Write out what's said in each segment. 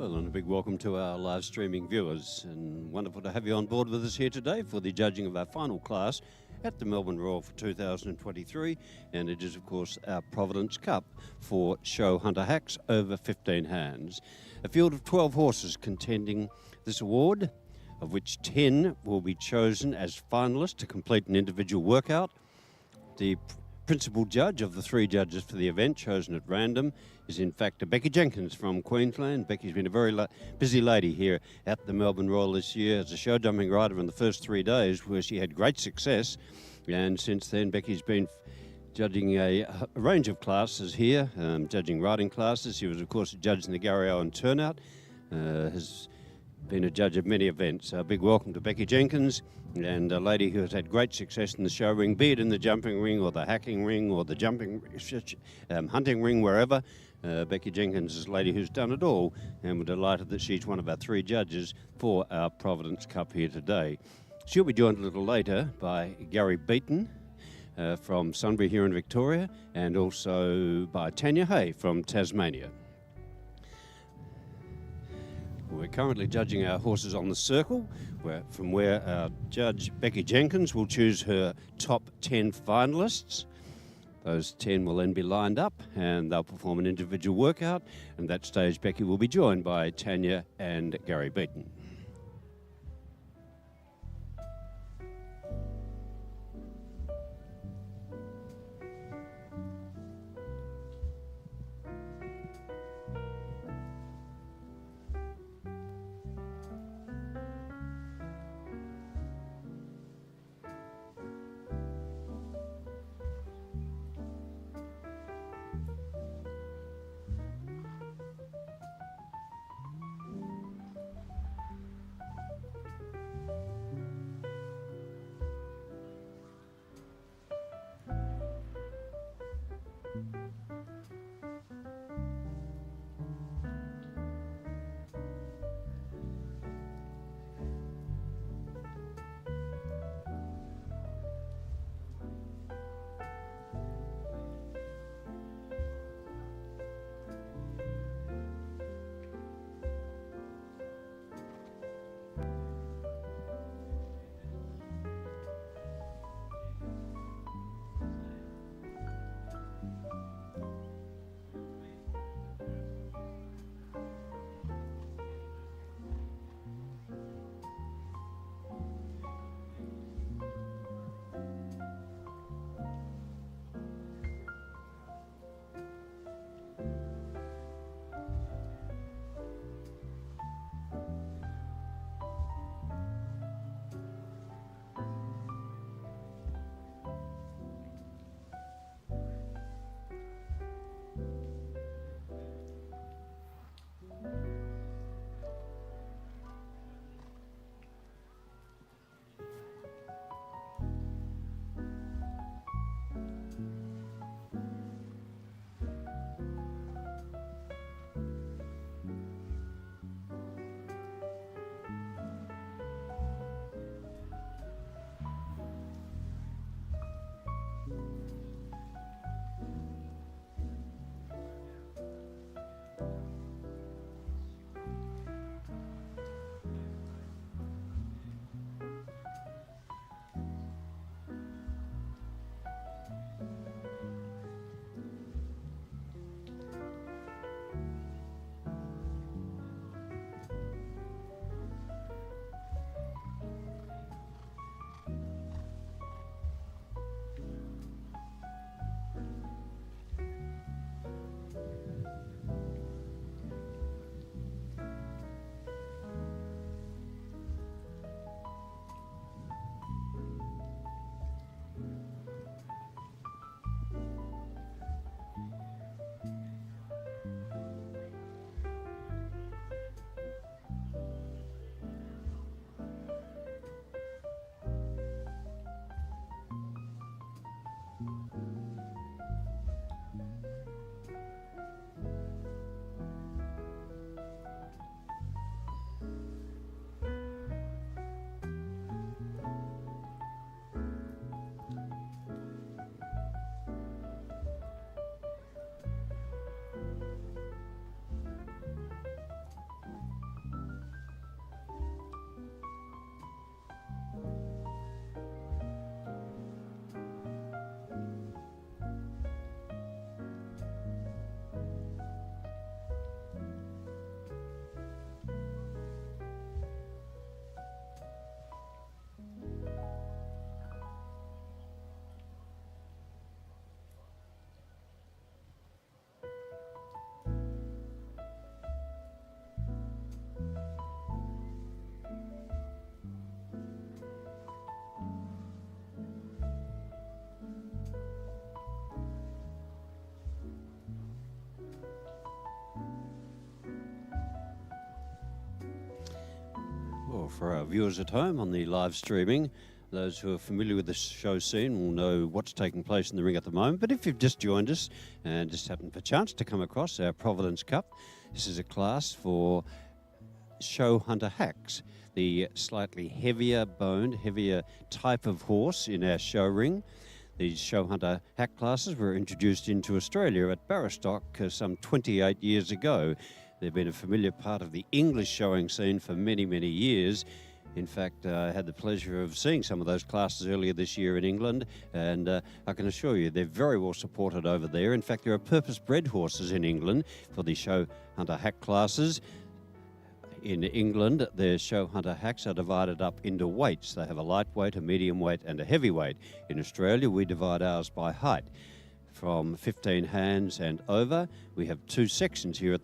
Well, and a big welcome to our live streaming viewers, and wonderful to have you on board with us here today for the judging of our final class at the Melbourne Royal for 2023, and it is of course our Providence Cup for show hunter hacks over 15 hands. A field of 12 horses contending this award, of which 10 will be chosen as finalists to complete an individual workout. The principal judge of the three judges for the event, chosen at random, is in fact Becky Jenkins from Queensland. Becky's been a very busy lady here at the Melbourne Royal this year as a show jumping rider in the first 3 days, where she had great success. And since then, Becky's been judging a range of classes here, judging riding classes. She was, of course, a judge in the Gary Owen Turnout, has been a judge of many events. A big welcome to Becky Jenkins, and a lady who has had great success in the show ring, be it in the jumping ring or the hacking ring or the hunting ring, wherever. Becky Jenkins is a lady who's done it all, and we're delighted that she's one of our three judges for our Providence Cup here today. She'll be joined a little later by Gary Beaton from Sunbury here in Victoria, and also by Tanya Hay from Tasmania. We're currently judging our horses on the circle, from where our judge Becky Jenkins will choose her top 10 finalists. Those 10 will then be lined up and they'll perform an individual workout, and at that stage Becky will be joined by Tanya and Gary Beaton. for our viewers at home on the live streaming, those who are familiar with the show scene will know what's taking place in the ring at the moment. But if you've just joined us and just happened per chance to come across our Providence Cup, this is a class for show hunter hacks, the slightly heavier boned, heavier type of horse in our show ring. These show hunter hack classes were introduced into Australia at Barrostock some 28 years ago. They've been a familiar part of the English showing scene for many, many years. In fact, I had the pleasure of seeing some of those classes earlier this year in England, and I can assure you they're very well supported over there. In fact, there are purpose-bred horses in England for the show hunter hack classes. In England, their show hunter hacks are divided up into weights. They have a lightweight, a medium weight, and a heavyweight. In Australia, we divide ours by height. From 15 hands and over, we have two sections here at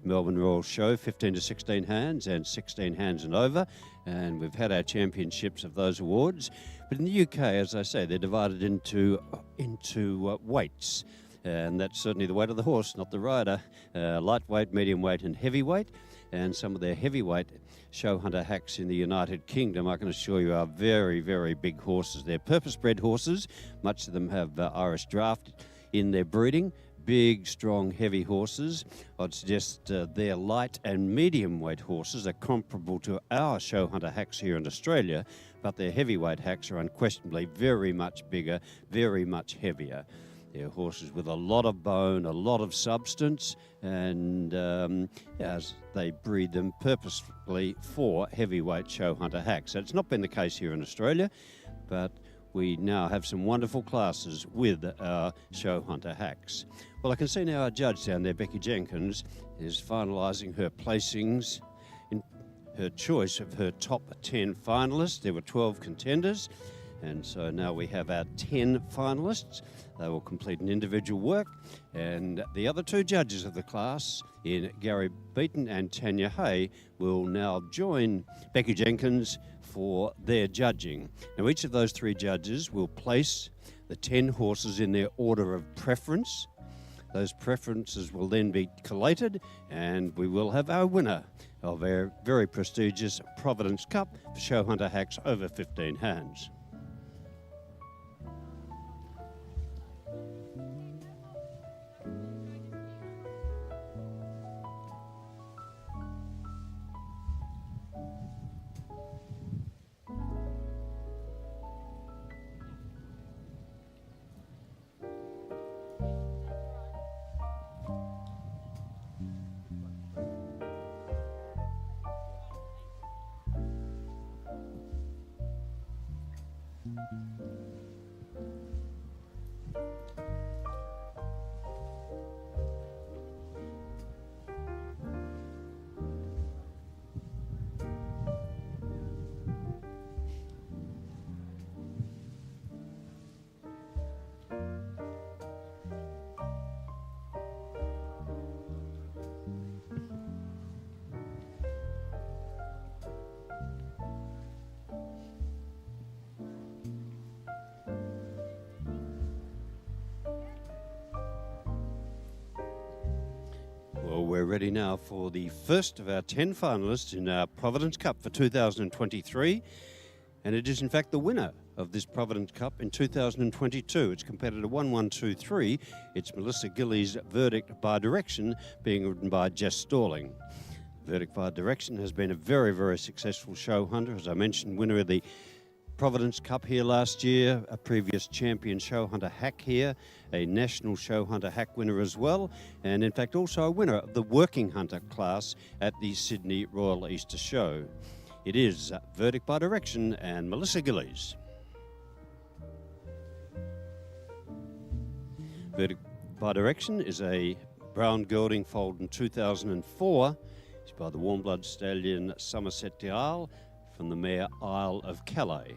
Melbourne Royal Show, 15 to 16 hands and 16 hands and over, and we've had our championships of those awards. But in the UK, as I say, they're divided into weights, and that's certainly the weight of the horse, not the rider. Lightweight, medium weight, and heavyweight. And some of their heavyweight show hunter hacks in the United Kingdom, I can assure you, are very, very big horses. They're purpose-bred horses. Much of them have Irish draft in their breeding. Big, strong, heavy horses. I'd suggest their light and medium weight horses are comparable to our show hunter hacks here in Australia, but their heavyweight hacks are unquestionably very much bigger, very much heavier. They're horses with a lot of bone, a lot of substance, and as they breed them purposefully for heavyweight show hunter hacks. So it's not been the case here in Australia, but we now have some wonderful classes with our show hunter hacks. Well, I can see now our judge down there, Becky Jenkins, is finalising her placings in her choice of her top 10 finalists. There were 12 contenders, and so now we have our 10 finalists. They will complete an individual work, and the other two judges of the class, in Gary Beaton and Tanya Hay, will now join Becky Jenkins for their judging. Now, each of those three judges will place the 10 horses in their order of preference. Those preferences will then be collated, and we will have our winner of our very prestigious Providence Cup for show hunter hacks over 15 hands. Well, we're ready now for the first of our 10 finalists in our Providence Cup for 2023. And it is, in fact, the winner of this Providence Cup in 2022. It's competitor 1123. It's Melissa Gillies' Verdict by Direction, being ridden by Jess Stalling. Verdict by Direction has been a very, very successful show hunter. As I mentioned, winner of the Providence Cup here last year, a previous champion show hunter hack here, a national show hunter hack winner as well, and in fact also a winner of the working hunter class at the Sydney Royal Easter Show. It is Verdict by Direction and Melissa Gillies. Verdict by Direction is a brown gelding foaled in 2004. It's by the warm blood stallion Somerset Dial from the mare Isle of Calais.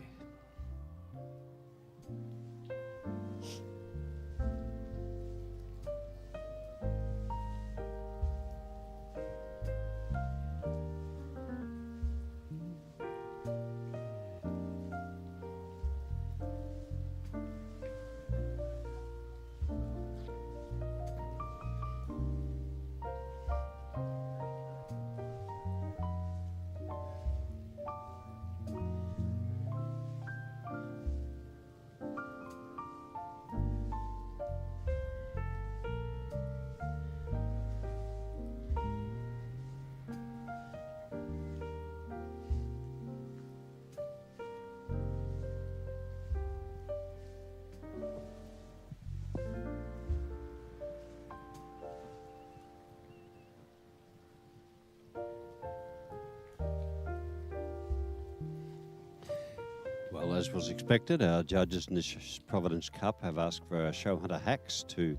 as was expected, our judges in this Providence Cup have asked for our show hunter hacks to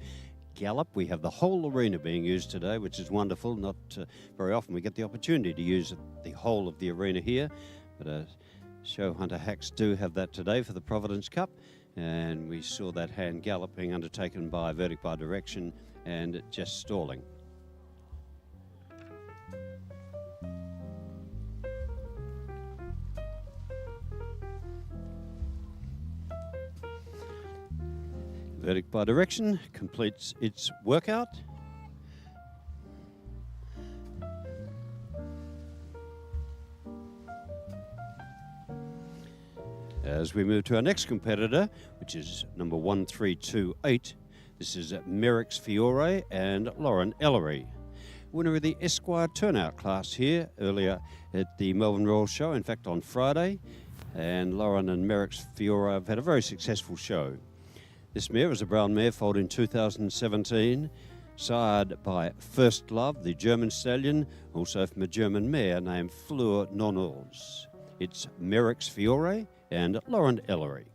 gallop. We have the whole arena being used today, which is wonderful. Not very often we get the opportunity to use the whole of the arena here, but show hunter hacks do have that today for the Providence Cup. And we saw that hand gallop being undertaken by verdict by direction and just stalling. Verdict by direction completes its workout. As we move to our next competitor, which is number 1328, this is Merrick's Fiore and Lauren Ellery. Winner of the Esquire Turnout class here earlier at the Melbourne Royal Show, in fact on Friday. And Lauren and Merrick's Fiore have had a very successful show. This mare is a brown mare foaled in 2017, sired by First Love, the German stallion, also from a German mare named Fleur Non-Urs. It's Merrick's Fiore and Lauren Ellery.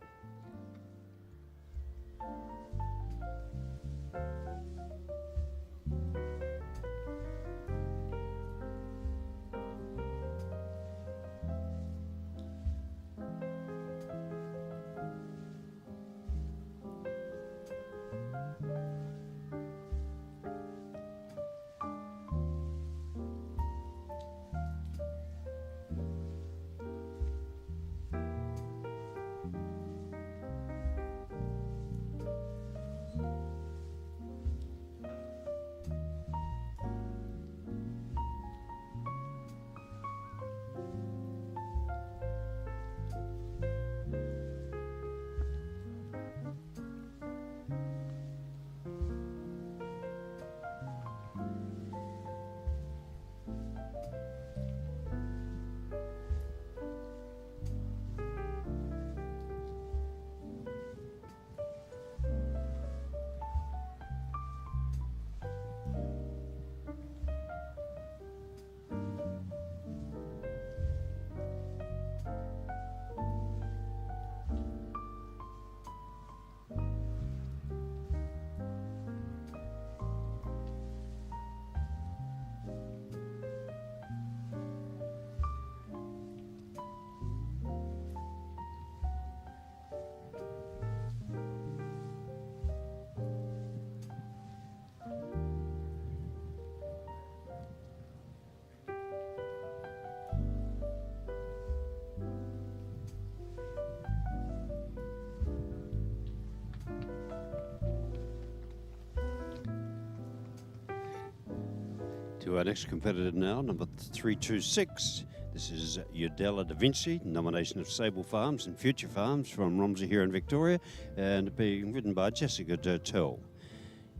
To our next competitor now, number 326. This is Udella Da Vinci, nomination of Sable Farms and Future Farms from Romsey here in Victoria, and being ridden by Jessica Durtell.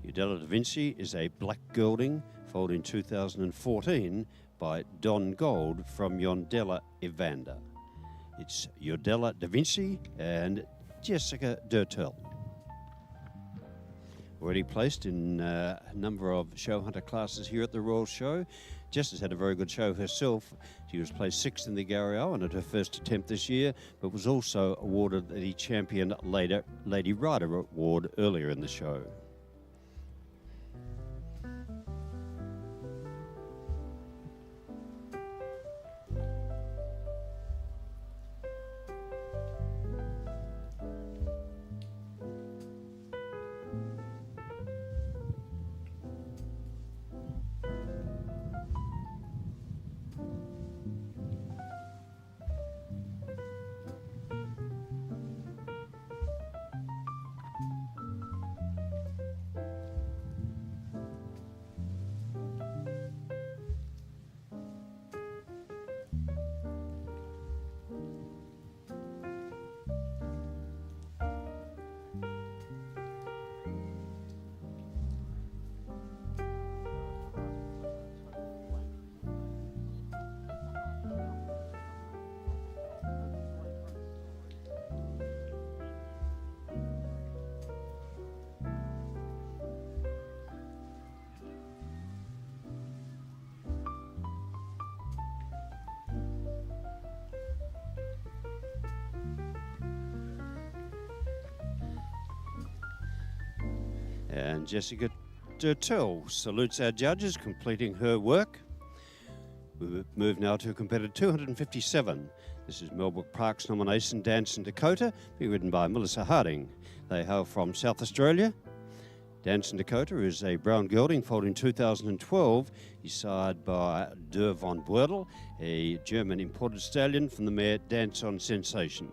Udella Da Vinci is a black gelding foaled in 2014 by Don Gold from Yondella Evander. It's Udella Da Vinci and Jessica Durtell. Already placed in a number of show hunter classes here at the Royal Show. Jess has had a very good show herself. She was placed 6th in the Gary Owen at her first attempt this year, but was also awarded the Champion Lady Rider Award earlier in the show. And Jessica Turtell salutes our judges, completing her work. We move now to competitor 257. This is Melbourne Park's nomination, Dance in Dakota, being ridden by Melissa Harding. They hail from South Australia. Dance in Dakota is a brown gelding foaled in 2012. He's sired by Der von Bördel, a German imported stallion from the mare Dance on Sensation.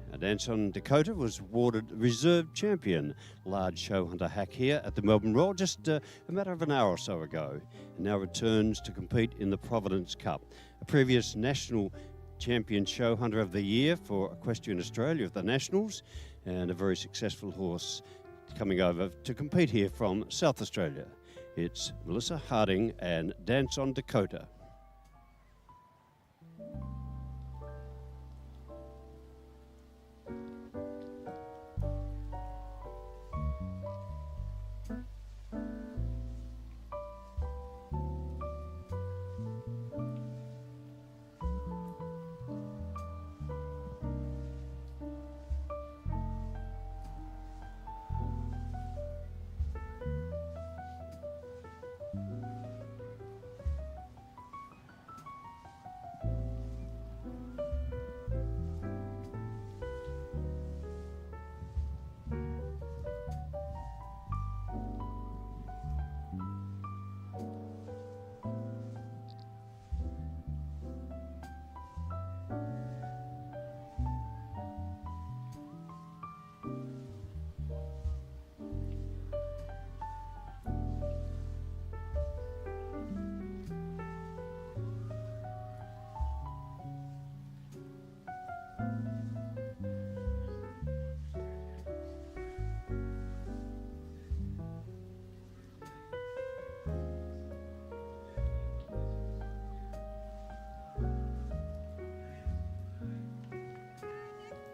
Now, Dance on Dakota was awarded reserve champion, large show hunter hack here at the Melbourne Royal just a matter of an hour or so ago, and now returns to compete in the Providence Cup. A previous national champion show hunter of the year for Equestrian Australia of the Nationals, and a very successful horse coming over to compete here from South Australia. It's Melissa Harding and Dance on Dakota.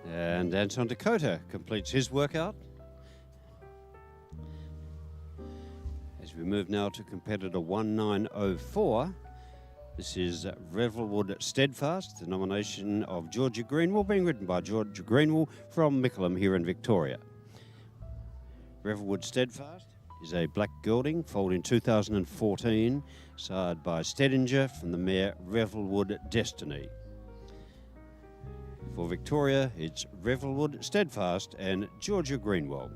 And Dance on Dakota completes his workout. As we move now to competitor 1904, this is Revelwood Steadfast, the nomination of Georgia Greenwell, being ridden by Georgia Greenwell from Mickleham here in Victoria. Revelwood Steadfast is a black gelding, foaled in 2014, sired by Stedinger from the mare Revelwood Destiny. For Victoria, it's Revelwood Steadfast and Georgia Greenwell.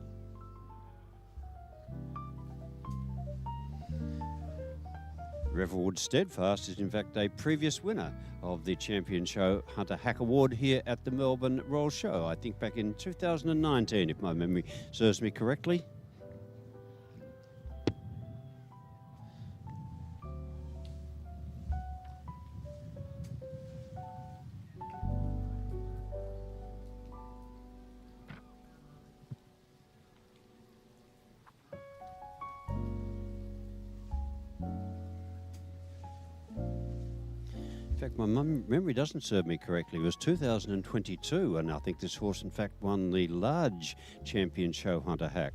Revelwood Steadfast is in fact a previous winner of the Champion Show Hunter Hack Award here at the Melbourne Royal Show, I think back in 2019, if my memory serves me correctly. In fact, my memory doesn't serve me correctly. It was 2022, and I think this horse, in fact, won the large Champion Show Hunter Hack.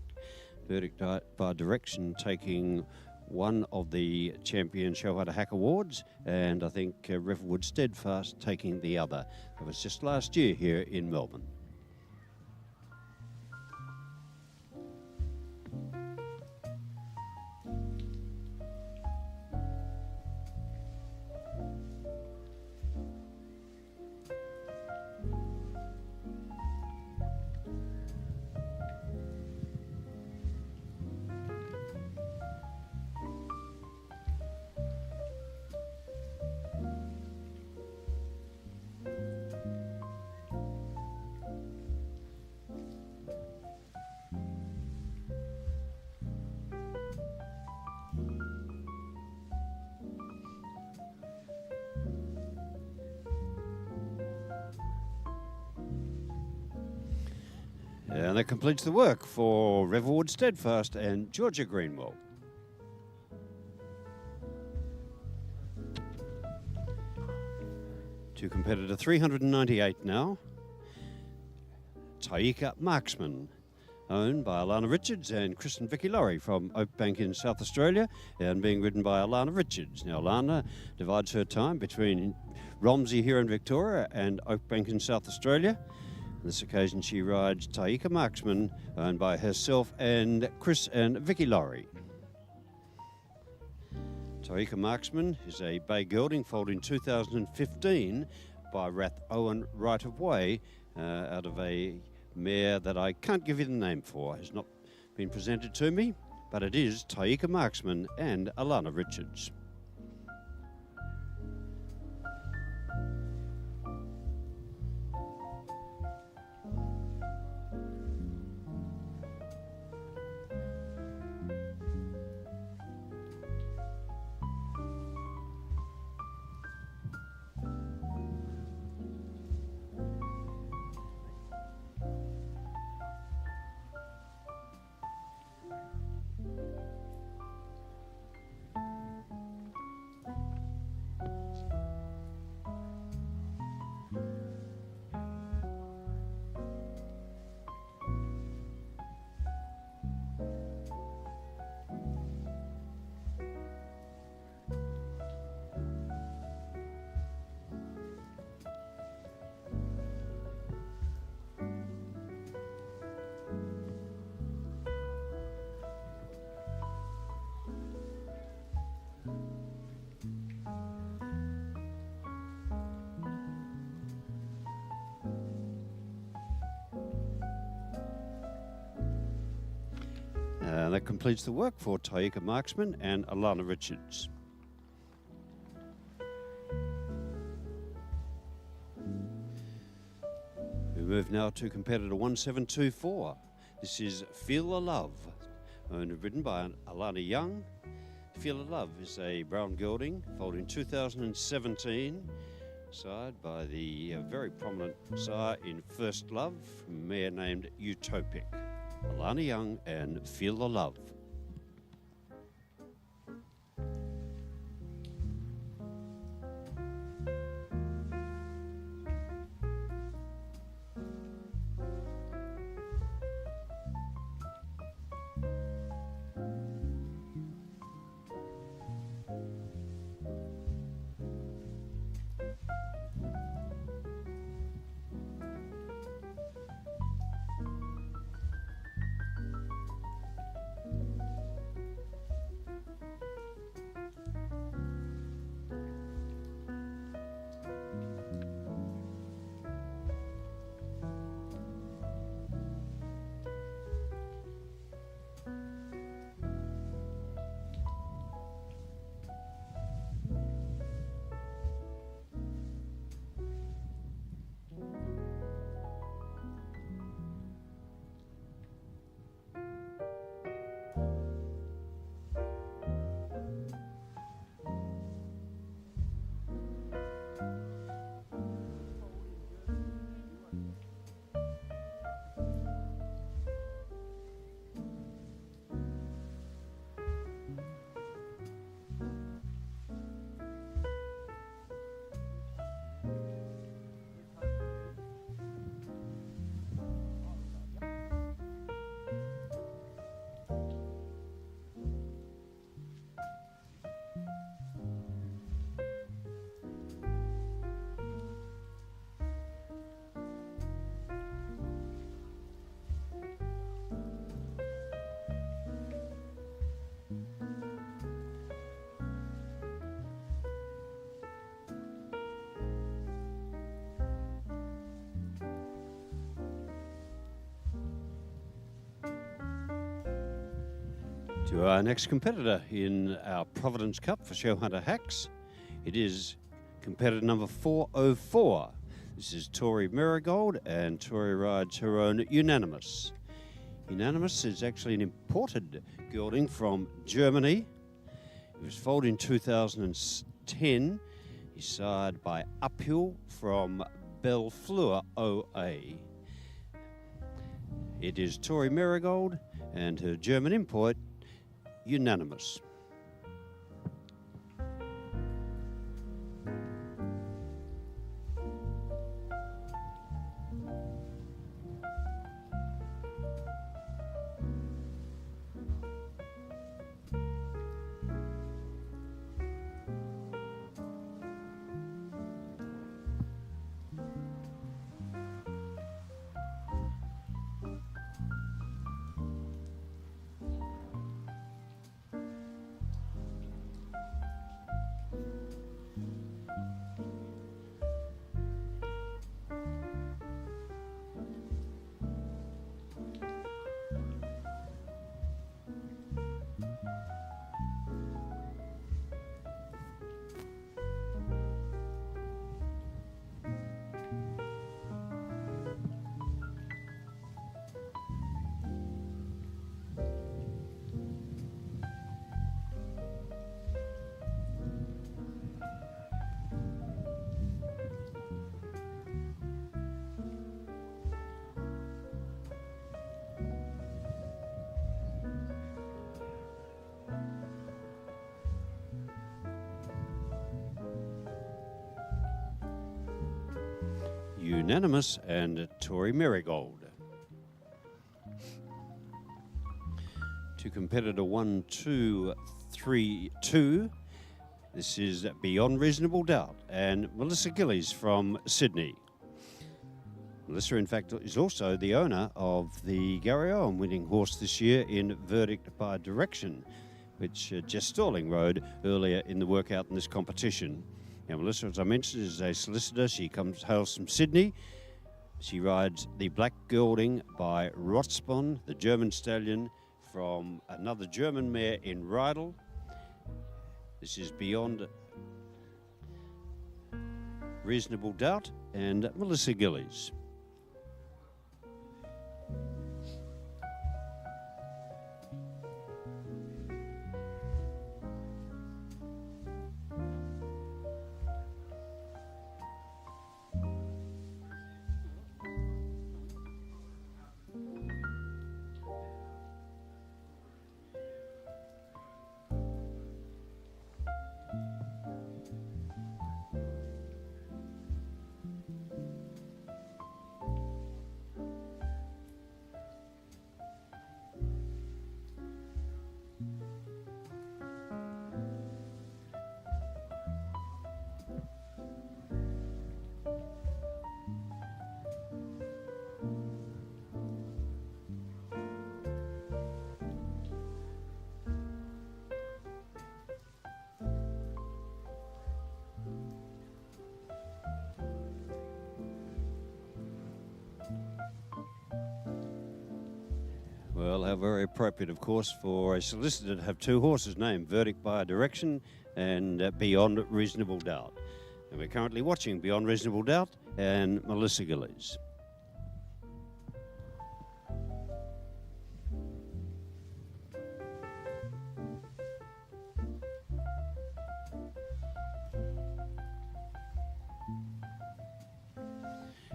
Verdict by direction taking one of the Champion Show Hunter Hack Awards, and I think Revelwood Steadfast taking the other. That was just last year here in Melbourne. And that completes the work for Revelwood Steadfast and Georgia Greenwell. To competitor 398 now, Taika Marksman, owned by Alana Richards and Kristen Vicky Laurie from Oakbank in South Australia, and being ridden by Alana Richards. Now, Alana divides her time between Romsey here in Victoria and Oakbank in South Australia. On this occasion she rides Taika Marksman, owned by herself and Chris and Vicky Laurie. Taika Marksman is a bay gelding foaled in 2015 by Rath Owen Right of Way out of a mare that I can't give you the name for. Has not been presented to me, but it is Taika Marksman and Alana Richards. That completes the work for Taika Marksman and Alana Richards. We move now to competitor 1724. This is Feel the Love, owned and ridden by Alana Young. Feel the Love is a brown gelding, foaled in 2017, sired by the very prominent sire in First Love, from a mare named Utopic. Alana Young and Feel the Love. To our next competitor in our Providence Cup for Show Hunter Hacks, it is competitor number 404. This is Tori Marigold, and Tori rides her own Unanimous. Unanimous is actually an imported gelding from Germany. It was foaled in 2010. He's sired by Uphill from Bellfleur OA. It is Tori Marigold and her German import, Unanimous. Unanimous and Tory Marigold. To competitor 1, 2, 3, 2. This is Beyond Reasonable Doubt and Melissa Gillies from Sydney. Melissa, in fact, is also the owner of the Gary Owen winning horse this year in Verdict by Direction, which Jess Stalling rode earlier in the workout in this competition. Now, Melissa, as I mentioned, is a solicitor. She hails from Sydney. She rides the Black Gelding by Rotzbon, the German stallion from another German mare in Rydal. This is Beyond Reasonable Doubt and Melissa Gillies. Well, how very appropriate, of course, for a solicitor to have two horses named Verdict by Direction and Beyond Reasonable Doubt. And we're currently watching Beyond Reasonable Doubt and Melissa Gillies.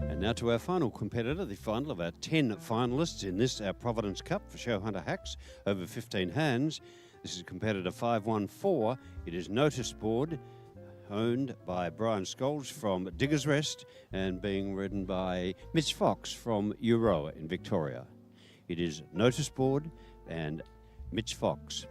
And now to our final competitor, the final of our 10 finalists in this, our Providence Cup for Show Hunter Hacks, over 15 hands. This is competitor 514. It is Notice Board, owned by Brian Scholes from Diggers Rest and being ridden by Mitch Fox from Euroa in Victoria. It is Notice Board and Mitch Fox.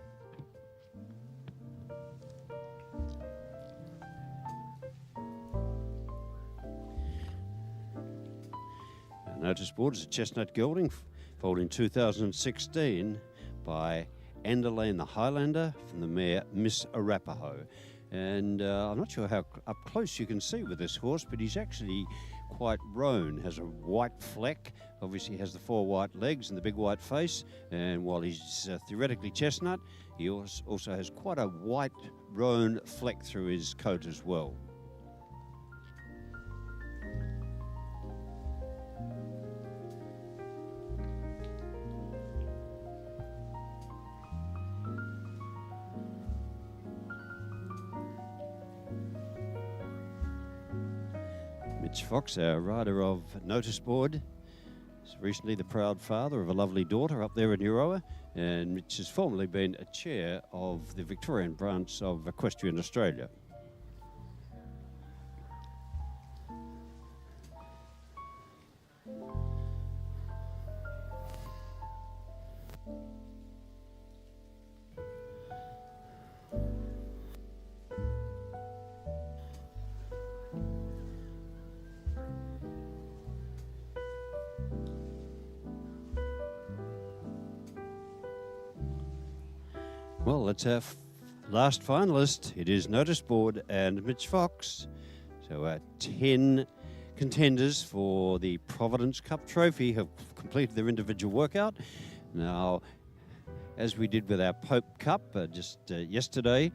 Notice Board is a chestnut gelding, foaled in 2016 by Anderlane the Highlander from the mare Miss Arapaho. And I'm not sure how up close you can see with this horse, but he's actually quite roan, has a white fleck, obviously has the four white legs and the big white face, and while he's theoretically chestnut, he also has quite a white roan fleck through his coat as well. Mitch Fox, our rider of Notice Board, is recently the proud father of a lovely daughter up there in Euroa, and Mitch has formerly been a chair of the Victorian branch of Equestrian Australia. Well, that's our last finalist. It is Notice Board and Mitch Fox. So our 10 contenders for the Providence Cup Trophy have completed their individual workout. Now, As we did with our Pope Cup just yesterday,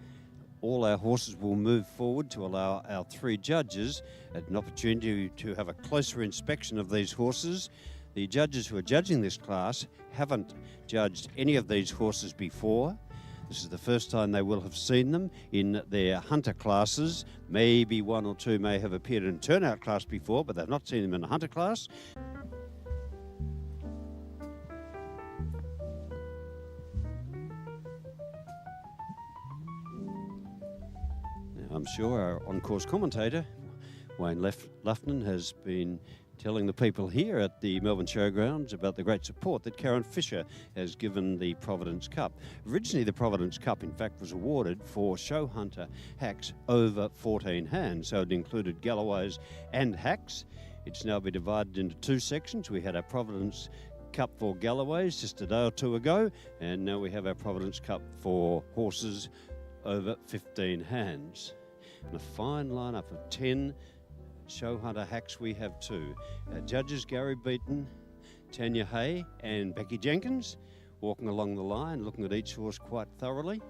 all our horses will move forward to allow our three judges an opportunity to have a closer inspection of these horses. The judges who are judging this class haven't judged any of these horses before. This is the first time they will have seen them in their hunter classes. Maybe one or two may have appeared in turnout class before, but they've not seen them in a hunter class. I'm sure our on-course commentator, Wayne Lufton, has been telling the people here at the Melbourne Showgrounds about the great support that Karen Fisher has given the Providence Cup. Originally, the Providence Cup, in fact, was awarded for show hunter hacks over 14 hands, so it included Galloways and hacks. It's now been divided into two sections. We had our Providence Cup for Galloways just a day or two ago, and now we have our Providence Cup for horses over 15 hands. And a fine lineup of 10 show hunter hacks we have too. Our judges Gary Beaton, Tanya Hay and Becky Jenkins walking along the line, looking at each horse quite thoroughly.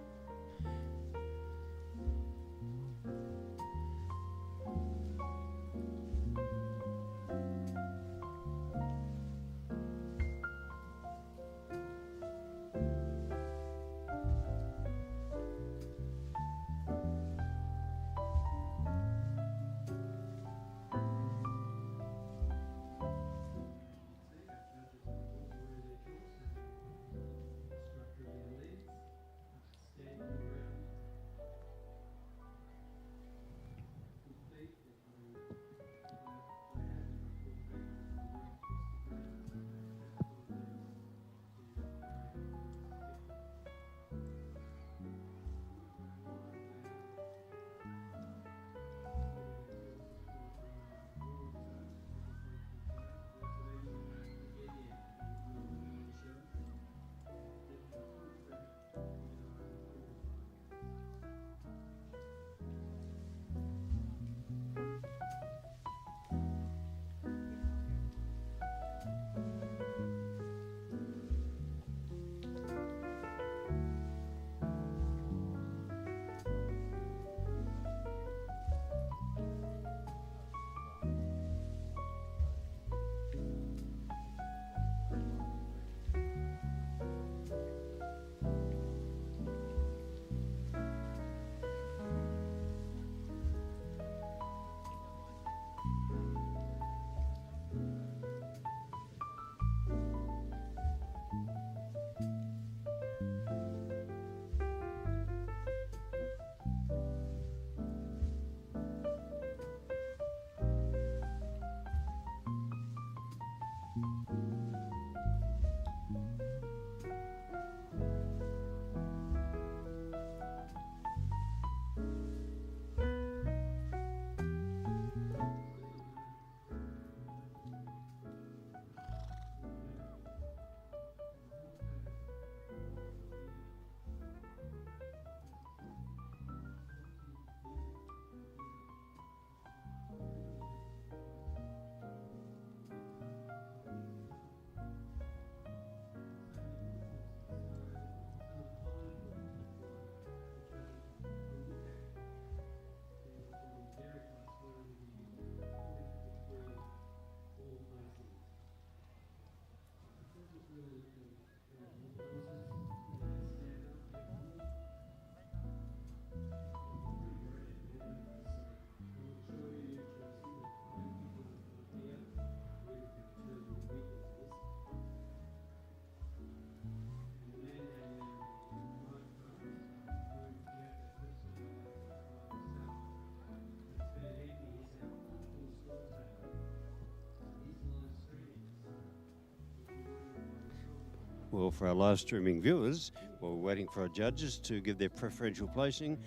Well, for our live streaming viewers, while we're waiting for our judges to give their preferential placing,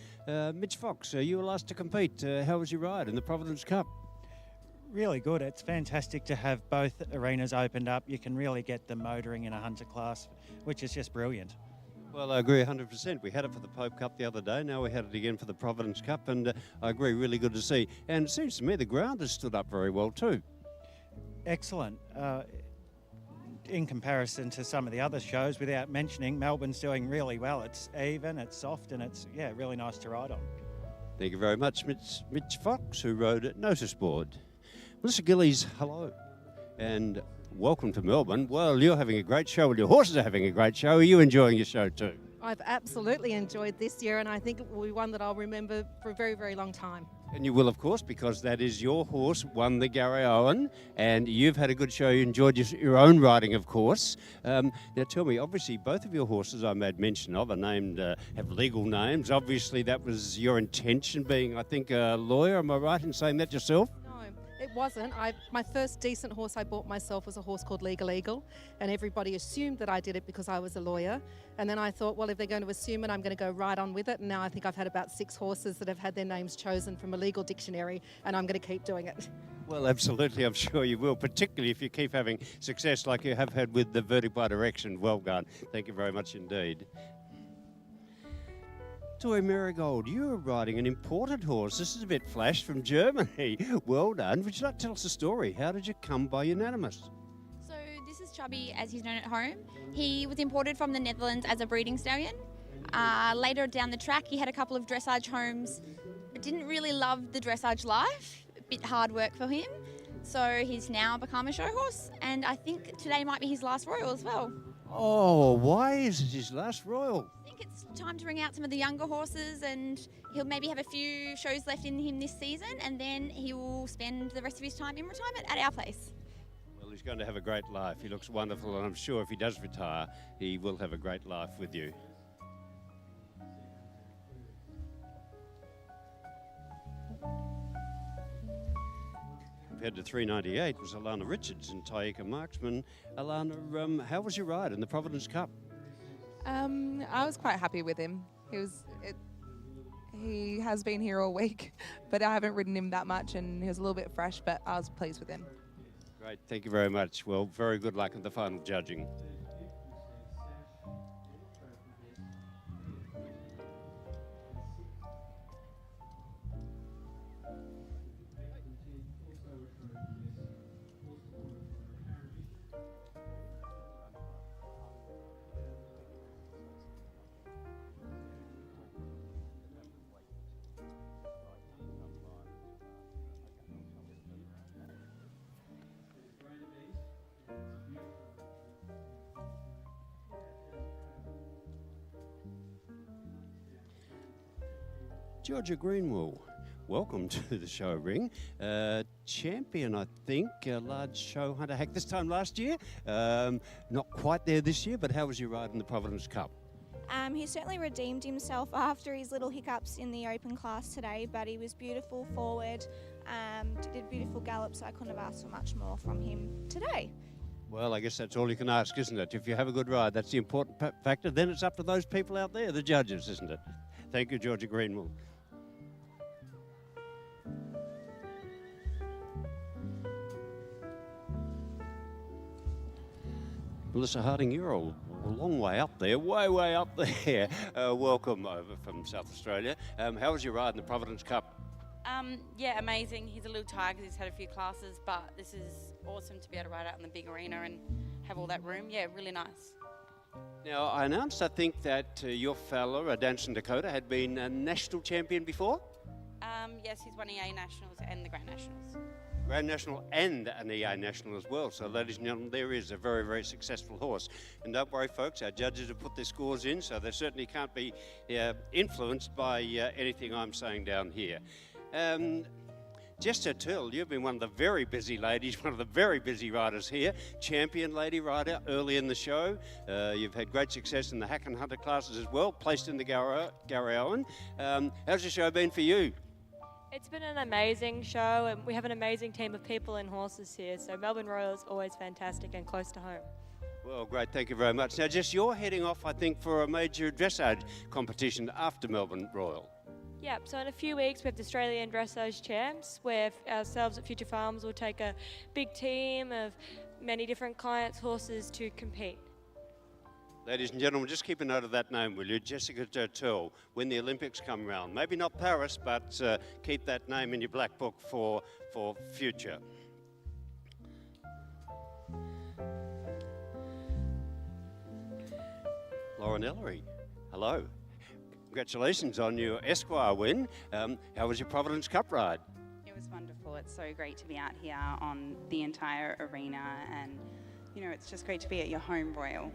Mitch Fox, you were last to compete. How was your ride in the Providence Cup? Really good. It's fantastic to have both arenas opened up. You can really get the motoring in a hunter class, which is just brilliant. Well, I agree 100%. We had it for the Pope Cup the other day. Now we had it again for the Providence Cup, and I agree, really good to see. And it seems to me the ground has stood up very well too. Excellent. in comparison to some of the other shows, without mentioning, Melbourne's doing really well. It's even, it's soft, and it's, yeah, really nice to ride on. Thank you very much, Mitch Fox, who rode at Notice Board. Melissa Gillies, hello, and welcome to Melbourne. Well, you're having a great show, and your horses are having a great show. Are you enjoying your show too? I've absolutely enjoyed this year, and I think it will be one that I'll remember for a very, very long time. And you will, of course, because that is your horse, won the Garryowen, and you've had a good show. You enjoyed your own riding, of course. Now, tell me, obviously, both of your horses I made mention of are named, have legal names. Obviously, that was your intention, being, I think, a lawyer. Am I right in saying that yourself? It wasn't. My first decent horse I bought myself was a horse called Legal Eagle, and everybody assumed that I did it because I was a lawyer. And then I thought, well, if they're going to assume it, I'm going to go right on with it. And now I think I've had about 6 horses that have had their names chosen from a legal dictionary, and I'm going to keep doing it. Well, absolutely, I'm sure you will, particularly if you keep having success like you have had with the Verdict by Direction. Well done. Thank you very much indeed. Toy Marigold, you're riding an imported horse. This is a bit flash from Germany. Well done. Would you like to tell us a story? How did you come by unanimous? So this is Chubby, as he's known at home. He was imported from the Netherlands as a breeding stallion. Later down the track, he had a couple of dressage homes, but didn't really love the dressage life. A bit hard work for him. So he's now become a show horse, and I think today might be his last royal as well. Oh, why is it his last royal? I think it's time to bring out some of the younger horses, and he'll maybe have a few shows left in him this season, and then he will spend the rest of his time in retirement at our place. Well, he's going to have a great life. He looks wonderful, and I'm sure if he does retire, he will have a great life with you. Compared to 398 was Alana Richards and Taika Marksman. Alana, how was your ride in the Providence Cup? I was quite happy with him. He has been here all week, but I haven't ridden him that much, and he was a little bit fresh, but I was pleased with him. Great, thank you very much. Well, very good luck in the final judging. Georgia Greenwell, welcome to the show ring. Champion, I think, a large show hunter hack this time last year. Not quite there this year, but how was your ride in the Providence Cup? He certainly redeemed himself after his little hiccups in the open class today, but he was beautiful forward, did beautiful gallops, so I couldn't have asked for much more from him today. Well, I guess that's all you can ask, isn't it? If you have a good ride, that's the important factor. Then it's up to those people out there, the judges, isn't it? Thank you, Georgia Greenwell. Melissa Harding, you're a long way up there, way up there. Welcome over from South Australia. How was your ride in the Providence Cup? Yeah, amazing. He's a little tired because he's had a few classes, but this is awesome to be able to ride out in the big arena and have all that room. Yeah, really nice. Now, I announced, I think, that your fella, Danson Dakota, had been a national champion before? Yes, he's won EA Nationals and the Grand Nationals. Grand National and an EA National as well. So, ladies and gentlemen, there is a very, very successful horse. And don't worry, folks, our judges have put their scores in, so they certainly can't be influenced by anything I'm saying down here. Jess Turtle, you've been one of the very busy ladies, one of the very busy riders here. Champion lady rider early in the show. You've had great success in the Hack and Hunter classes as well, placed in the Garryowen. How's the show been for you? It's been an amazing show, and we have an amazing team of people and horses here, so Melbourne Royal is always fantastic and close to home. Well, great, thank you very much. Now, Jess, you're heading off, I think, for a major dressage competition after Melbourne Royal. Yep, so in a few weeks we have the Australian Dressage Champs, where ourselves at Future Farms will take a big team of many different clients' horses to compete. Ladies and gentlemen, just keep a note of that name, will you? Jessica Turtle, when the Olympics come round. Maybe not Paris, but keep that name in your black book for Lauren Ellery. Hello. Congratulations on your Esquire win. How was your Providence Cup ride? It was wonderful. It's so great to be out here on the entire arena, and you know, it's just great to be at your home royal.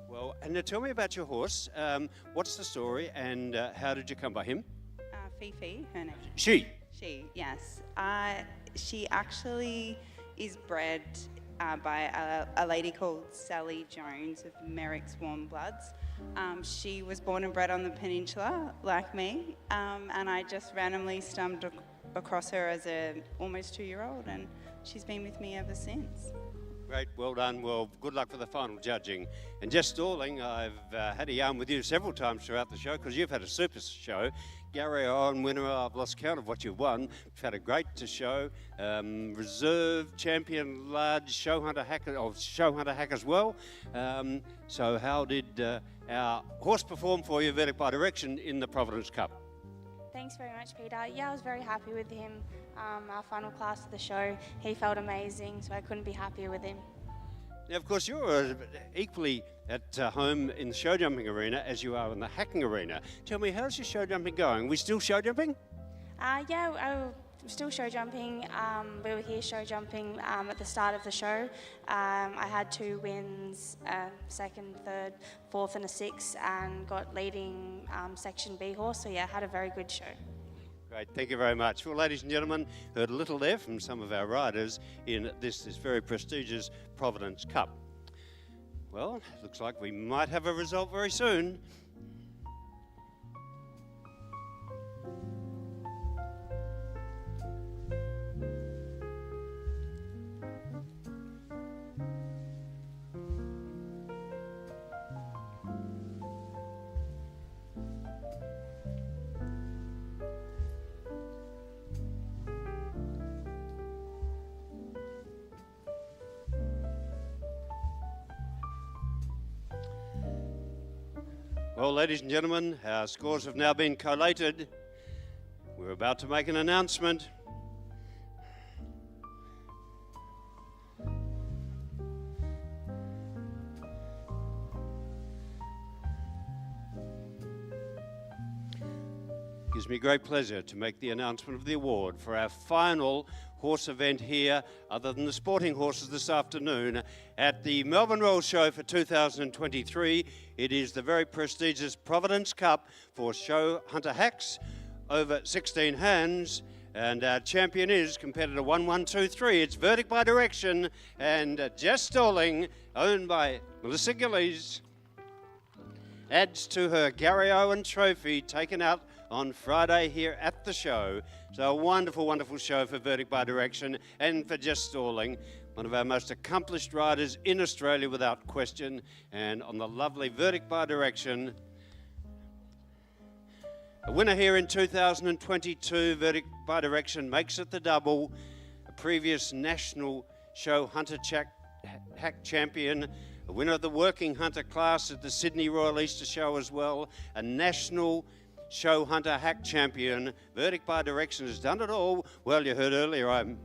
Well, and now tell me about your horse. What's the story, and how did you come by him? Fifi, her name. She. She, yes. She actually is bred by a lady called Sally Jones of Merrick's Warm Bloods. She was born and bred on the peninsula, like me, and I just randomly stumbled across her as a almost 2-year-old, and she's been with me ever since. Great, well done. Well, good luck for the final judging. And Jess Stalling, I've had a yarn with you several times throughout the show because you've had a super show. Gary Owen, winner, I've lost count of what you've won. You've had a great show. Reserve champion, large show hunter hack as well. So how did our horse perform for you, verdict by direction, in the Providence Cup? Thanks very much, Peter. Yeah, I was very happy with him. Our final class of the show, he felt amazing, so I couldn't be happier with him. Now, of course, you're equally at home in the show jumping arena as you are in the hacking arena. Tell me, how's your show jumping going? We still show jumping? Yeah, I'm still show jumping. We were here show jumping at the start of the show. I had 2 wins, 2nd, 3rd, 4th and a 6th, and got leading Section B horse. So yeah, had a very good show. Great, thank you very much. Well, ladies and gentlemen, heard a little there from some of our riders in this very prestigious Providence Cup. Well, looks like we might have a result very soon. Well, ladies and gentlemen, our scores have now been collated. We're about to make an announcement. Gives me great pleasure to make the announcement of the award for our final horse event here, other than the sporting horses this afternoon, at the Melbourne Royal Show for 2023. It is the very prestigious Providence Cup for show hunter hacks over 16 hands, and our champion is competitor 1123. It's verdict by direction, and Jess Stalling, owned by Melissa Gillies, adds to her Gary Owen trophy taken out on Friday here at the show. So a wonderful, wonderful show for verdict by direction, and for Jess Stalling, one of our most accomplished riders in Australia without question. And on the lovely verdict by direction, a winner here in 2022, verdict by direction, makes it the double, a previous national show hunter hack champion, a winner of the working hunter class at the Sydney Royal Easter Show as well, a national show hunter hack champion. Verdict by direction has done it all. Well, you heard earlier,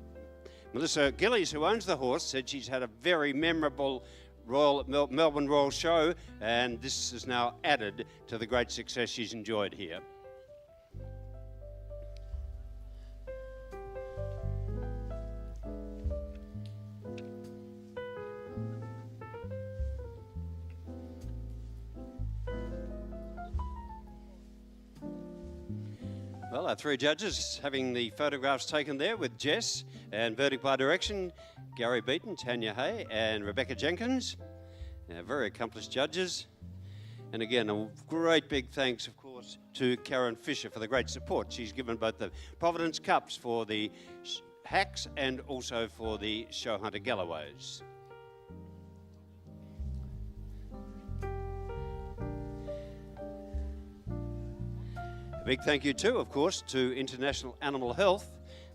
Melissa Gillies, who owns the horse, said she's had a very memorable Melbourne Royal Show, and this is now added to the great success she's enjoyed here. Well, our 3 judges having the photographs taken there with Jess, and verdict by direction, Gary Beaton, Tanya Hay and Rebecca Jenkins, very accomplished judges. And again, a great big thanks, of course, to Karen Fisher for the great support she's given both the Providence Cups for the hacks and also for the show hunter Galloways. A big thank you too, of course, to International Animal Health.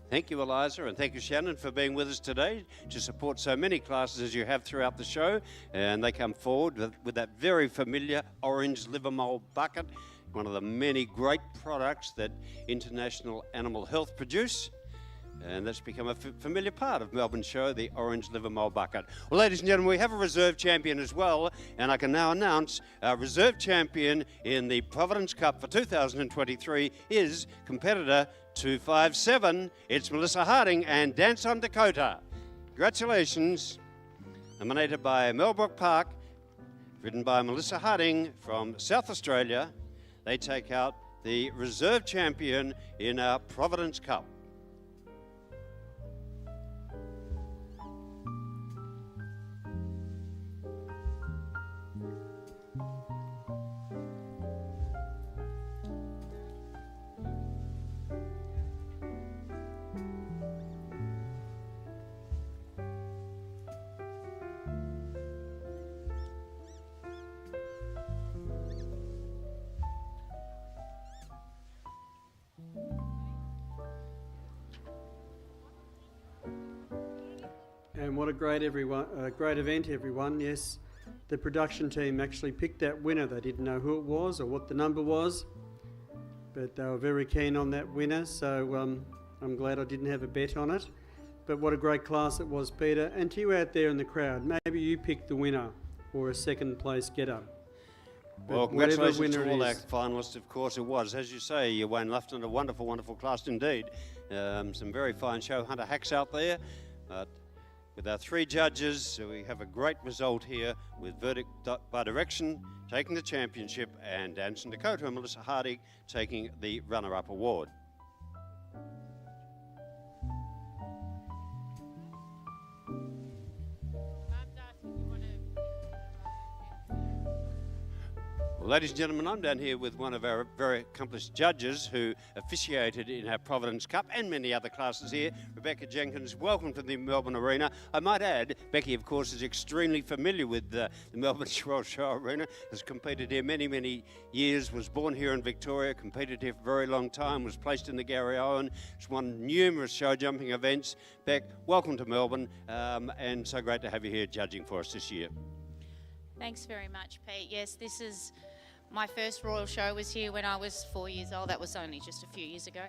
Thank you, Eliza, and thank you, Shannon, for being with us today to support so many classes as you have throughout the show. And they come forward with that very familiar orange liver mole bucket, one of the many great products that International Animal Health produce. And that's become a familiar part of Melbourne's show, the Orange Liver Mole Bucket. Well, ladies and gentlemen, we have a reserve champion as well, and I can now announce our reserve champion in the Providence Cup for 2023 is competitor 257. It's Melissa Harding and Dance on Dakota. Congratulations. Nominated by Melbrook Park, ridden by Melissa Harding from South Australia. They take out the reserve champion in our Providence Cup. And what a great event, everyone. Yes, the production team actually picked that winner. They didn't know who it was or what the number was, but they were very keen on that winner, so I'm glad I didn't have a bet on it. But what a great class it was, Peter. And to you out there in the crowd, maybe you picked the winner or a second place getter. Well, congratulations to all our finalists, of course it was. As you say, Wayne Lufton, a wonderful, wonderful class indeed. Some very fine show hunter hacks out there. With our three judges, we have a great result here with verdict by direction taking the championship and Dance on Dakota and Melissa Harding taking the runner-up award. Well, ladies and gentlemen, I'm down here with one of our very accomplished judges who officiated in our Providence Cup and many other classes here. Rebecca Jenkins, welcome to the Melbourne Arena. I might add, Becky, of course, is extremely familiar with the Melbourne Royal Show Arena, has competed here many, many years, was born here in Victoria, competed here for a very long time, was placed in the Gary Owen, has won numerous show jumping events. Beck, welcome to Melbourne, and so great to have you here judging for us this year. Thanks very much, Pete. Yes, this is my first Royal Show was here when I was 4 years old. That was only just a few years ago.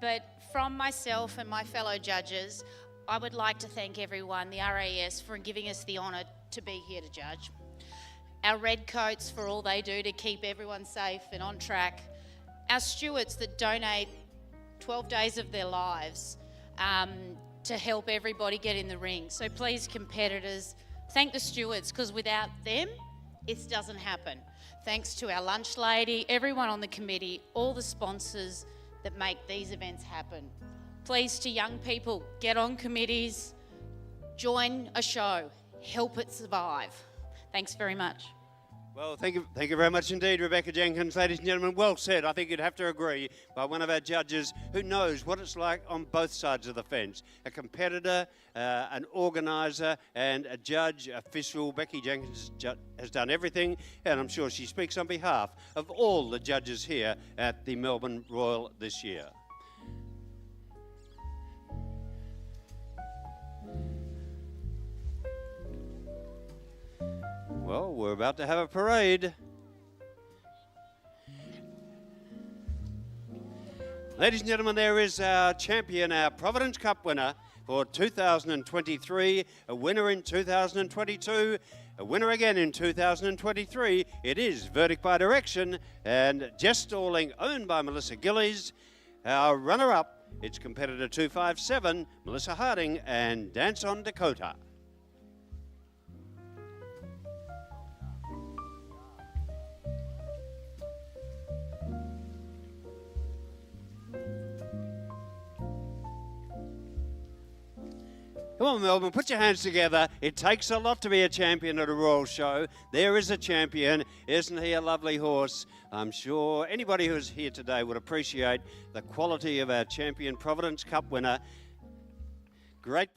But from myself and my fellow judges, I would like to thank everyone, the RAS, for giving us the honour to be here to judge. Our Redcoats for all they do to keep everyone safe and on track. Our stewards that donate 12 days of their lives to help everybody get in the ring. So please, competitors, thank the stewards, because without them, it doesn't happen. Thanks to our lunch lady, everyone on the committee, all the sponsors that make these events happen. Please, to young people, get on committees, join a show, help it survive. Thanks very much. Well, thank you very much indeed, Rebecca Jenkins. Ladies and gentlemen, well said. I think you'd have to agree by one of our judges who knows what it's like on both sides of the fence. A competitor, an organiser and a judge, official. Becky Jenkins has done everything, and I'm sure she speaks on behalf of all the judges here at the Melbourne Royal this year. Well, we're about to have a parade. Ladies and gentlemen, there is our champion, our Providence Cup winner for 2023, a winner in 2022, a winner again in 2023. It is verdict by direction and Jess Stalling, owned by Melissa Gillies. Our runner-up, it's competitor 257, Melissa Harding and Dance on Dakota. Come on, Melbourne, put your hands together. It takes a lot to be a champion at a Royal Show. There is a champion. Isn't he a lovely horse? I'm sure anybody who's here today would appreciate the quality of our champion Providence Cup winner. Great.